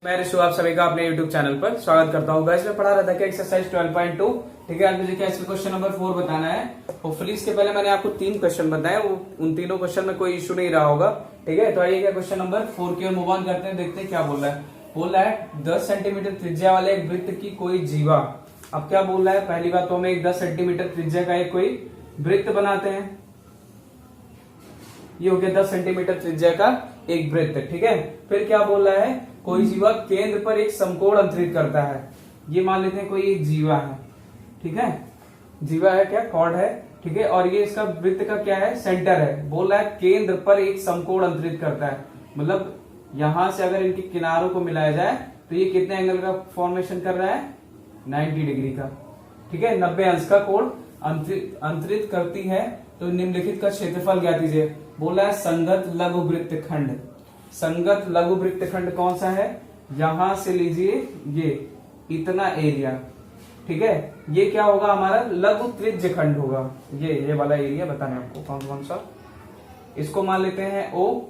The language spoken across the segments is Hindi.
मैं ऋषु आप सभी का अपने YouTube चैनल पर स्वागत करता हूँ। गाइस मैं पढ़ा रहा था कि एक्सरसाइज 12.2 ठीक है। आज मुझे क्या इसका क्वेश्चन नंबर 4 बताना है। होपफुली इसके पहले मैंने आपको 3 क्वेश्चन बताए, वो उन तीनों क्वेश्चन में कोई इशू नहीं रहा होगा। ठीक है, तो आइए क्या क्वेश्चन नंबर 4 की ओर मूव ऑन करते हैं, देखते हैं क्या बोल रहा है। बोल रहा है 10 सेंटीमीटर त्रिज्या वाले एक वृत्त की कोई जीवा। अब क्या बोल रहा है, पहली बात तो हमें एक 10 सेंटीमीटर त्रिज्या का एक कोई वृत्त बनाते हैं। ये हो गया 10 सेंटीमीटर त्रिज्या का एक वृत्त। ठीक है, फिर क्या बोल रहा है, कोई जीवा केंद्र पर एक समकोण अंतरित करता है। ये मान लेते हैं कोई एक जीवा है। ठीक है, जीवा है क्या, कॉर्ड है। ठीक है, और ये इसका वृत्त का क्या है, सेंटर है। बोल रहा है केंद्र पर एक समकोण अंतरित करता है, मतलब यहां से अगर इनके किनारों को मिलाया जाए तो ये कितने एंगल का फॉर्मेशन कर रहा है, 90 डिग्री का। ठीक है, 90 अंश का कोण अंतरित करती है। तो निम्नलिखित का क्षेत्रफल ज्ञात कीजिए। बोल रहा है संगत लघु वृत्त खंड। संगत लघु वृत्त खंड कौन सा है, यहां से लीजिए ये इतना एरिया। ठीक है, ये क्या होगा हमारा लघु त्रिज्य खंड होगा। ये वाला एरिया बताना है आपको कौन कौन सा। इसको मान लेते हैं O।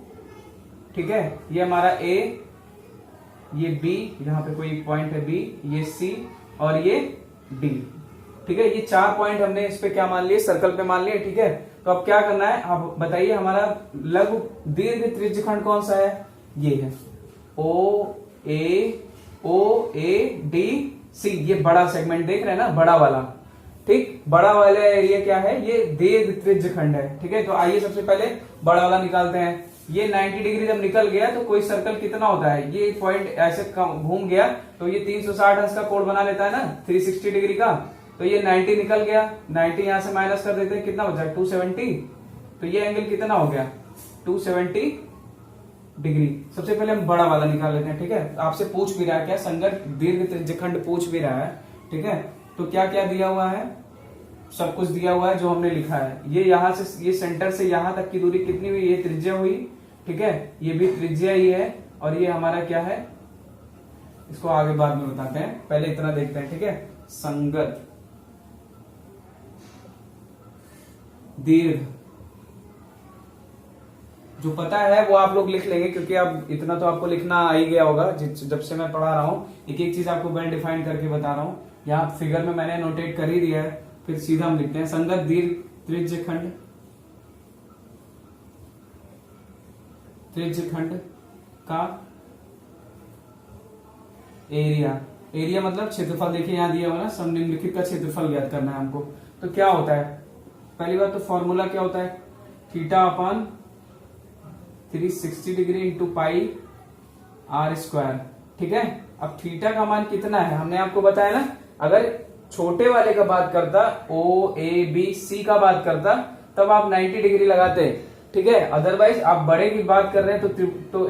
ठीक है, ये हमारा A, ये B, यहाँ पे कोई एक पॉइंट है B, ये C और ये D। ठीक है, ये 4 पॉइंट हमने इस पे क्या मान लिए, सर्कल पे मान लिए। ठीक है, तो अब क्या करना है, अब बताइए हमारा लघु दीर्घ त्रिज्य खंड कौन सा है, ये है OAD C। ये बड़ा सेगमेंट देख रहे हैं ना, बड़ा वाला। ठीक, बड़ा वाला एरिया क्या है, ये दीर्घ त्रिज्य खंड है। ठीक है, तो आइए सबसे पहले बड़ा वाला निकालते हैं। ये 90 डिग्री जब निकल गया तो कोई सर्कल कितना होता है, ये पॉइंट ऐसे घूम गया तो ये 360 अंश का कोण बना लेता है ना, 360 डिग्री का। तो ये 90 निकल गया, 90 यहां से माइनस कर देते हैं, कितना बचा 270। तो ये एंगल कितना हो गया, 270 डिग्री। सबसे पहले हम बड़ा वाला निकाल लेते हैं। ठीक है, आपसे पूछ भी रहा है क्या, संगत दीर्घ त्रिज्यखंड पूछ भी रहा है। ठीक है, तो क्या क्या दिया हुआ है, सब कुछ दिया हुआ है जो हमने लिखा है। ये यहां से, ये सेंटर से यहां तक की दूरी कितनी हुई, ये त्रिज्या हुई। ठीक है, ये भी त्रिज्या ही है। और ये हमारा क्या है, इसको आगे बाद में बताते हैं, पहले इतना देखते हैं। ठीक है, संगत दीर्घ, जो पता है वो आप लोग लिख लेंगे, क्योंकि अब इतना तो आपको लिखना आ ही गया होगा जब से मैं पढ़ा रहा हूं। एक एक चीज आपको वेल डिफाइन करके बता रहा हूं, यहाँ फिगर में मैंने नोटेट कर ही दिया है। फिर सीधा हम लिखते हैं संगत दीर्घ त्रिज्यखंड का एरिया। एरिया मतलब क्षेत्रफल। देखिए यहाँ दिया हुआ ना, निम्नलिखित का क्षेत्रफल ज्ञात करना है हमको। तो क्या होता है, पहली बात तो फॉर्मूला क्या होता है, theta upon 360 degree into pi r square. ठीक है, अब थीटा का मान कितना है, हमने आपको बताया ना, अगर छोटे वाले का बात करता, OABC का बात करता, तब आप 90 डिग्री लगाते। ठीक है, अदरवाइज आप बड़े की बात कर रहे हैं तो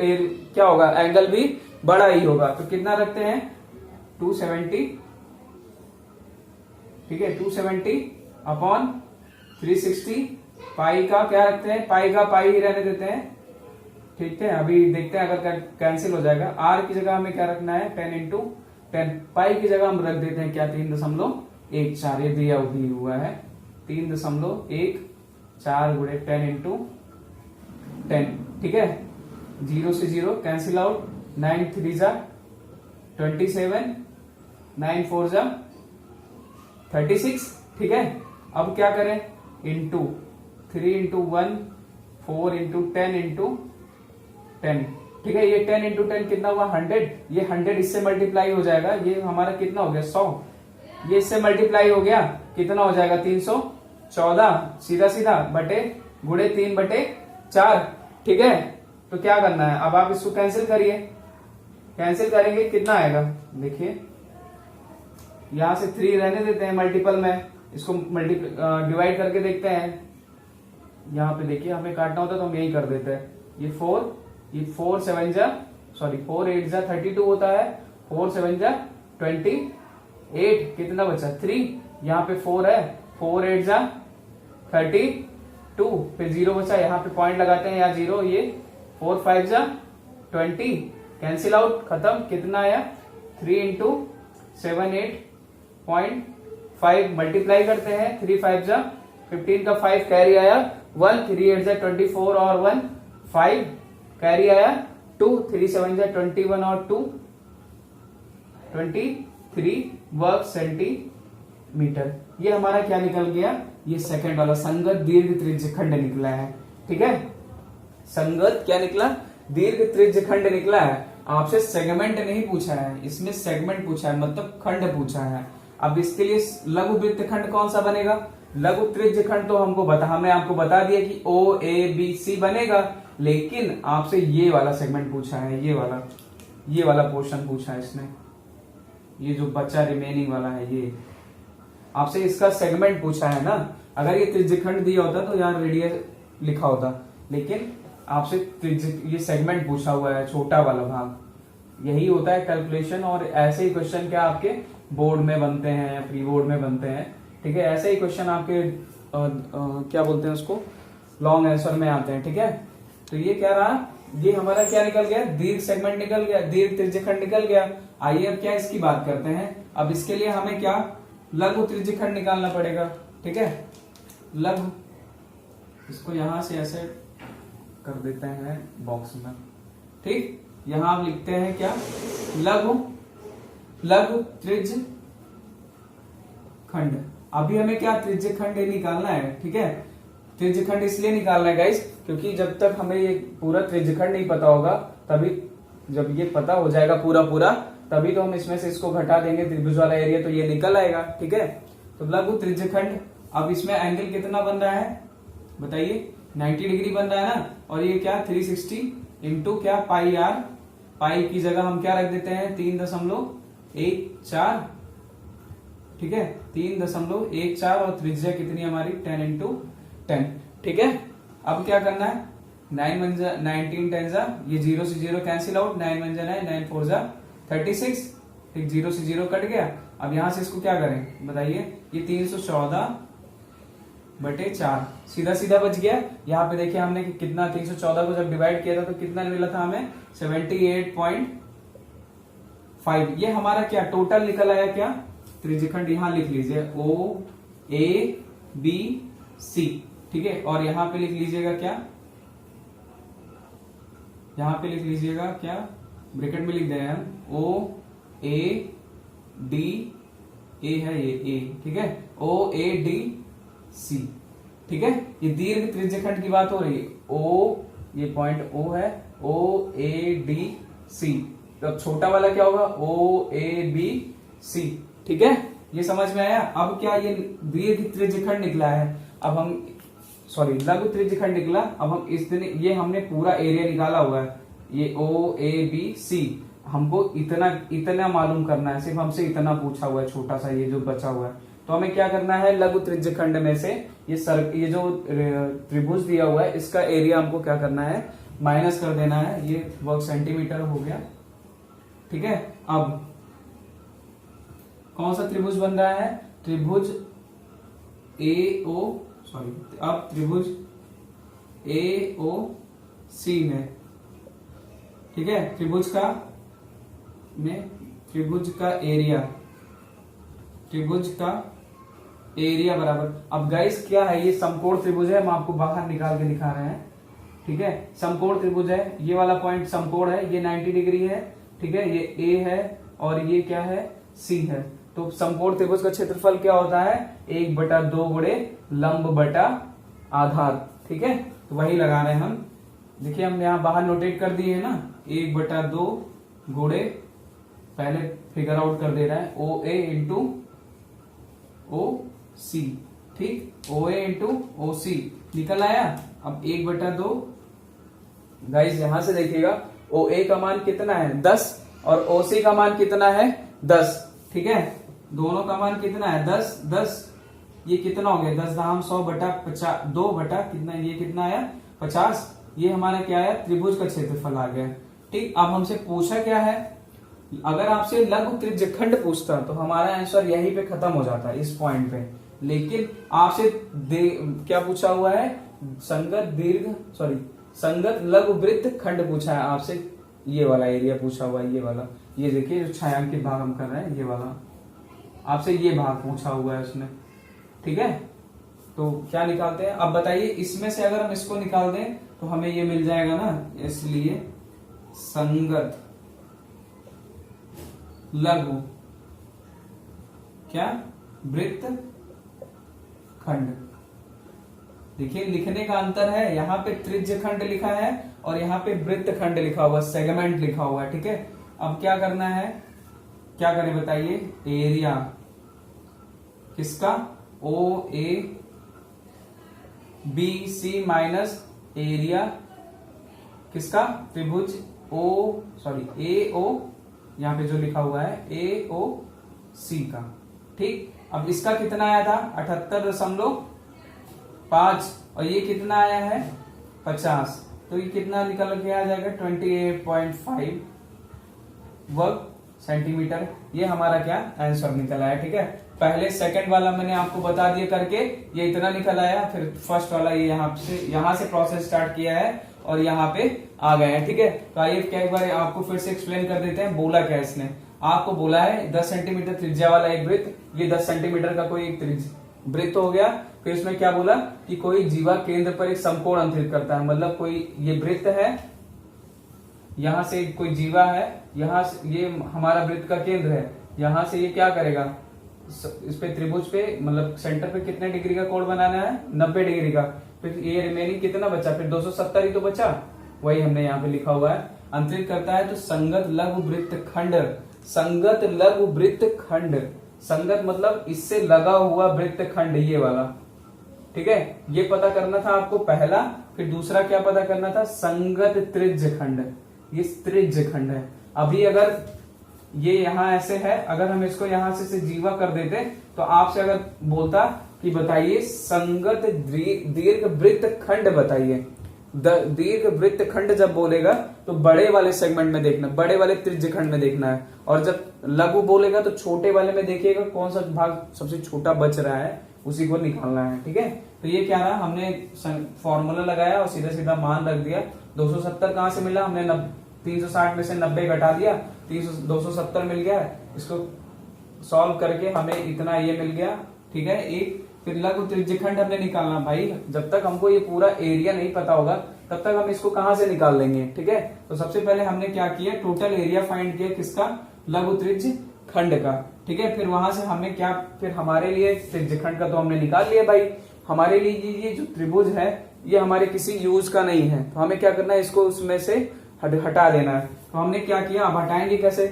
क्या होगा, एंगल भी बड़ा ही होगा। तो कितना रखते हैं, 270। ठीक है, 270 अपॉन 360। पाई का क्या रखते हैं, पाई का पाई ही रहने देते हैं। ठीक है, अभी देखते हैं अगर कैंसिल हो जाएगा। आर की जगह हमें क्या रखना है, 10 इंटू 10। पाई की जगह हम रख देते हैं क्या, 3.14। ये दिया हुआ है 3.14 गुणे 10 इंटू 10। ठीक है, 0 से 0 कैंसिल आउट, 9 3 जा 27, 9 4 जा 36। ठीक है, अब क्या करें, इंटू 3 इंटू 1 4 इंटू 10 इंटू 10। ठीक है, ये 10 इंटू 10 कितना हुआ, 100। ये 100 इससे मल्टीप्लाई हो जाएगा, ये हमारा कितना हो गया, 100। ये इससे मल्टीप्लाई हो गया, कितना हो जाएगा, 314 सीधा सीधा बटे गुणे 3/4। ठीक है, तो क्या करना है, अब आप इसको कैंसिल करिए। कैंसिल करेंगे कितना आएगा, देखिए यहां से 3 रहने देते हैं मल्टीपल में, इसको डिवाइड करके देखते हैं। यहाँ पे देखिए हमें काटना होता तो हम यही कर देते हैं। ये 4 7 जा 4 8 जा 32 होता है, 4 7 जा 28। कितना बचा, 3। यहाँ पे 4 है, 4 8 जा 32। फिर 0 बचा, यहाँ पे पॉइंट लगाते हैं, यहाँ 0। ये 4 5 जा 20, कैंसिल आउट, खत्म। कितना आया, 3 इंटू 7 8.5 मल्टीप्लाई करते हैं, 3 5 जा 15 का 5 कैरी आया 1, 3 8 जा 24 और 1 5 कैरी आया 2, 3 7 जा 21 और 2 23 वर्ग सेंटीमीटर। ये हमारा क्या निकल गया, ये सेकंड वाला संगत दीर्घ त्रिज्यखंड निकला है। ठीक है, संगत क्या निकला, दीर्घ त्रिज्यखंड निकला है। आपसे सेगमेंट नहीं पूछा है, इसमें सेगमेंट पूछा है, मतलब खंड पूछा है। अब इसके लिए लघु वृत्तखंड कौन सा बनेगा, लघु त्रिज्यखंड तो हमने आपको बता दिया कि ओ ए बी सी बनेगा, लेकिन आपसे ये वाला सेगमेंट पूछा है, ये वाला पोर्शन पूछा है इसमें, ये जो बचा रिमेनिंग वाला है, ये आपसे इसका सेगमेंट पूछा है ना। अगर ये त्रिज्यखंड दिया होता तो यहाँ रेडियस लिखा होता, लेकिन आपसे ये सेगमेंट पूछा हुआ है, छोटा वाला भाग। यही होता है कैलकुलेशन, और ऐसे ही क्वेश्चन क्या आपके बोर्ड में बनते हैं, प्री बोर्ड में बनते हैं। ठीक है, ऐसे ही क्वेश्चन आपके क्या बोलते हैं उसको, लॉन्ग आंसर में आते हैं। ठीक है, तो ये क्या रहा, ये हमारा क्या निकल गया, दीर्घ सेगमेंट निकल गया, दीर्घ त्रिज्यखंड निकल गया। आइए अब क्या इसकी बात करते हैं। अब इसके लिए हमें क्या लघु त्रिज्यखंड निकालना पड़ेगा। ठीक है, लघु, इसको यहां से ऐसे कर देते हैं बॉक्स में। ठीक, यहां आप लिखते हैं क्या, लघु त्रिज्यखंड। अभी हमें क्या त्रिज्यखंड निकालना है। ठीक है, त्रिज्यखंड इसलिए निकालना है गाइस, क्योंकि जब तक हमें ये पूरा त्रिज्यखंड नहीं पता होगा, तभी जब ये पता हो जाएगा पूरा तभी तो हम इसमें से इसको घटा देंगे, त्रिभुज वाला एरिया तो ये निकल आएगा। ठीक है, तो लघु त्रिज्यखंड। अब इसमें एंगल कितना बन रहा है बताइए, 90 डिग्री बन रहा है ना, और ये क्या 360 इंटू क्या पाई आर, पाई की जगह हम क्या रख देते हैं 3.14। ठीक है, 3.14 और त्रिज्या कितनी हमारी 10 इंटू 10। ठीक है, अब क्या करना है, 19 10 ये 0 से 0 कैंसिल आउट, 9 1 9 9 4 36। ठीक, 0 से 0 कट गया। अब यहां से इसको क्या करें बताइए, ये 314/4 सीधा सीधा बच गया। यहाँ पे देखिए हमने कि कितना 314 को जब डिवाइड किया था तो कितना मिला था हमें 78.5। ये हमारा क्या टोटल निकल आया, क्या त्रिज्यखंड यहां लिख लीजिए ओ ए बी सी। ठीक है, और यहां पे लिख लीजिएगा क्या, यहां पे लिख लीजिएगा क्या, ब्रैकेट में लिख देंगे हम ओ ए डी, ए है ये ए। ठीक है, ओ ए डी सी। ठीक है, ये दीर्घ त्रिज्यखंड की बात हो रही है, ओ ये पॉइंट ओ है, ओ ए डी सी। तो छोटा वाला क्या होगा, ओ ए बी सी। ठीक है, ये समझ में आया। अब क्या ये दीर्घ त्रिज्यखंड निकला है, अब हम लघु त्रिज्यखंड निकला। अब हम इस दिन ये हमने पूरा एरिया निकाला हुआ है, ये ओ ए बी सी, हमको इतना मालूम करना है, सिर्फ हमसे इतना पूछा हुआ है, छोटा सा ये जो बचा हुआ है। तो हमें क्या करना है, लघु त्रिज्यखंड में से ये जो त्रिभुज दिया हुआ है इसका एरिया हमको क्या करना है, माइनस कर देना है। ये वर्ग सेंटीमीटर हो गया। ठीक है, अब कौन सा त्रिभुज बन रहा है, त्रिभुज अब त्रिभुज ए ओ सी में। ठीक है, त्रिभुज का एरिया बराबर। अब गाइस क्या है, ये समकोण त्रिभुज है, हम आपको बाहर निकाल के दिखा रहे हैं। ठीक है, समकोण त्रिभुज है, ये वाला पॉइंट समकोण है, ये 90 डिग्री है। ठीक है, ये ए है और ये क्या है सी है। तो समकोण त्रिभुज का क्षेत्रफल क्या होता है, 1/2 गुणे लंब बटा आधार। ठीक है, तो वही लगा रहे हैं हम। देखिए हम यहाँ बाहर नोटेट कर दिए है ना, 1/2 गुणे, पहले फिगर आउट कर दे रहा है ओ ए इंटू ओ सी। ठीक, ओ ए इंटू ओ सी निकल आया। अब 1/2 गाइस यहां से देखिएगा, ओ ए का मान कितना है 10 और ओ सी का मान कितना है 10। ठीक है, दोनों का मान कितना है 10। ये कितना हो गया 10 धाम 100/2 बटा कितना, ये कितना आया 50। ये हमारा क्या आया, त्रिभुज का क्षेत्रफल आ गया। ठीक, अब हमसे पूछा क्या है, अगर आपसे लघु त्रिज्यखंड पूछता तो हमारा आंसर यहीं पे खत्म हो जाता है इस पॉइंट पे, लेकिन आपसे क्या पूछा हुआ है, संगत लघु वृत्त खंड पूछा है आपसे, ये वाला एरिया पूछा हुआ है, ये वाला, ये देखिए जो छायांकित भाग हम कर रहे हैं, ये वाला आपसे ये भाग पूछा हुआ है उसने। ठीक है, तो क्या निकालते हैं, अब बताइए इसमें से अगर हम इसको निकाल दें तो हमें ये मिल जाएगा ना, इसलिए संगत लघु क्या वृत्त खंड। देखिए लिखने का अंतर है, यहाँ पे त्रिज्य खंड लिखा है और यहाँ पे वृत्त खंड लिखा हुआ, सेगमेंट लिखा हुआ है। ठीक है, अब क्या करना है, क्या करें बताइए, एरिया किसका, O A B C minus area किसका, त्रिभुज ए ओ, यहाँ पे जो लिखा हुआ है ए ओ सी का। ठीक, अब इसका कितना आया था 78.5 और ये कितना आया है 50, तो ये कितना निकल के आ जाएगा 28.5 वर्ग सेंटीमीटर। ये हमारा क्या आंसर निकल आया। ठीक है, पहले सेकंड वाला मैंने आपको बता दिया करके, ये इतना निकल आया, फिर फर्स्ट वाला ये यहाँ से प्रोसेस स्टार्ट किया है और यहाँ पे आ गए हैं। ठीक है, तो आइए क्या एक बार आपको फिर से एक्सप्लेन कर देते हैं। बोला क्या इसने, आपको बोला है 10 सेंटीमीटर त्रिज्या वाला एक वृत्त, ये 10 सेंटीमीटर का कोई एक वृत्त हो गया। फिर इसमें क्या बोला कि कोई जीवा केंद्र पर एक समकोण अंतरित करता है, मतलब कोई ये वृत्त है, यहां से कोई जीवा है, यहाँ से ये हमारा वृत्त का केंद्र है, यहां से ये क्या करेगा, इस पे त्रिभुज पे मतलब सेंटर पे कितने डिग्री का कोण बनाना है 90 डिग्री का। फिर ये रिमेनिंग कितना बचा, फिर 270 ही तो बचा, वही हमने यहाँ पे लिखा हुआ है, अंतरित करता है। तो संगत लघु वृत्त खंड, संगत लघु वृत्त खंड, संगत मतलब इससे लगा हुआ वृत्त खंड, ये वाला। ठीक है, ये पता करना था आपको पहला। फिर दूसरा क्या पता करना था, संगत त्रिज्य खंड, ये त्रिज्य खंड है। अभी अगर ये यहाँ ऐसे है, अगर हम इसको यहां से जीवा कर देते तो आपसे अगर बोलता कि बताइए संगत दीर्घ वृत्त खंड बताइए, दीर्घ वृत्त खंड जब बोलेगा तो बड़े वाले सेगमेंट में देखना, बड़े वाले त्रिज्य खंड में देखना है, और जब लघु बोलेगा तो छोटे वाले में देखिएगा कौन सा भाग सबसे छोटा बच रहा है उसी को निकालना है। ठीक है, तो ये क्या रहा, हमने फॉर्मूला लगाया और सीधा सीधा मान रख दिया। 270 कहां से मिला, हमने 360 में से 90 घटा दिया, 270 मिल गया। इसको सॉल्व करके हमें इतना ये मिल गया। ठीक है, एक फिर लघु त्रिज्यखंड हमने निकालना। भाई जब तक हमको ये पूरा एरिया नहीं पता होगा तब तक हम इसको कहां से निकाल लेंगे। ठीक है, तो सबसे पहले हमने क्या किया, टोटल एरिया फाइंड किया किसका, लघु त्रिज्य खंड का। ठीक है, फिर वहां से हमें क्या, फिर हमारे लिए त्रिज्यखंड का तो हमने निकाल लिया। भाई हमारे लिए ये जो त्रिभुज है ये हमारे किसी यूज का नहीं है, तो हमें क्या करना है, इसको उसमें से हटा देना है। तो हमने क्या किया, अब हटाएंगे कैसे,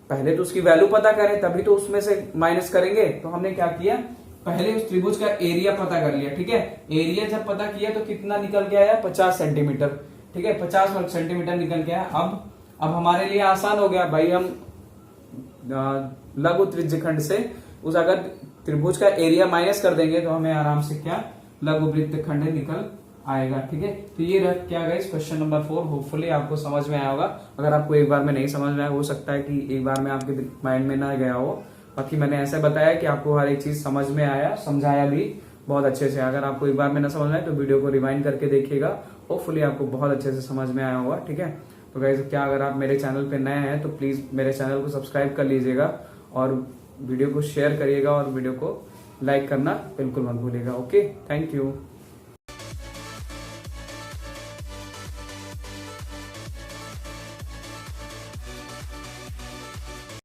पहले तो उसकी वैल्यू पता करें तभी तो उसमें से माइनस करेंगे। तो हमने क्या किया, पहले उस त्रिभुज का एरिया पता कर लिया। ठीक है, एरिया जब पता किया तो कितना निकल के आया, 50 सेंटीमीटर। ठीक है, 50 वर्ग सेंटीमीटर निकल के आया। अब हमारे लिए आसान हो गया भाई, हम लघु त्रिज्यखंड से उस अगर त्रिभुज का एरिया माइनस कर देंगे तो हमें आराम से क्या, लघु वृत्त खंड निकल आएगा। ठीक है, तो ये रह क्या गाइस क्वेश्चन नंबर 4। होपफुली आपको समझ में आया होगा। अगर आपको एक बार में नहीं समझ में आया, हो सकता है कि एक बार में आपके माइंड में ना गया हो, बाकी मैंने ऐसे बताया कि आपको हर एक चीज समझ में आया, समझाया भी बहुत अच्छे से। अगर आपको एक बार में ना समझ में आए तो वीडियो को रिवाइंड करके देखिएगा, होपफुली आपको बहुत अच्छे से समझ में आया होगा। ठीक है, तो गाइस क्या, अगर आप मेरे चैनल पे नए हैं तो प्लीज मेरे चैनल को सब्सक्राइब कर लीजिएगा और वीडियो को शेयर करिएगा और वीडियो को लाइक करना बिल्कुल मत भूलिएगा। Okay, thank you.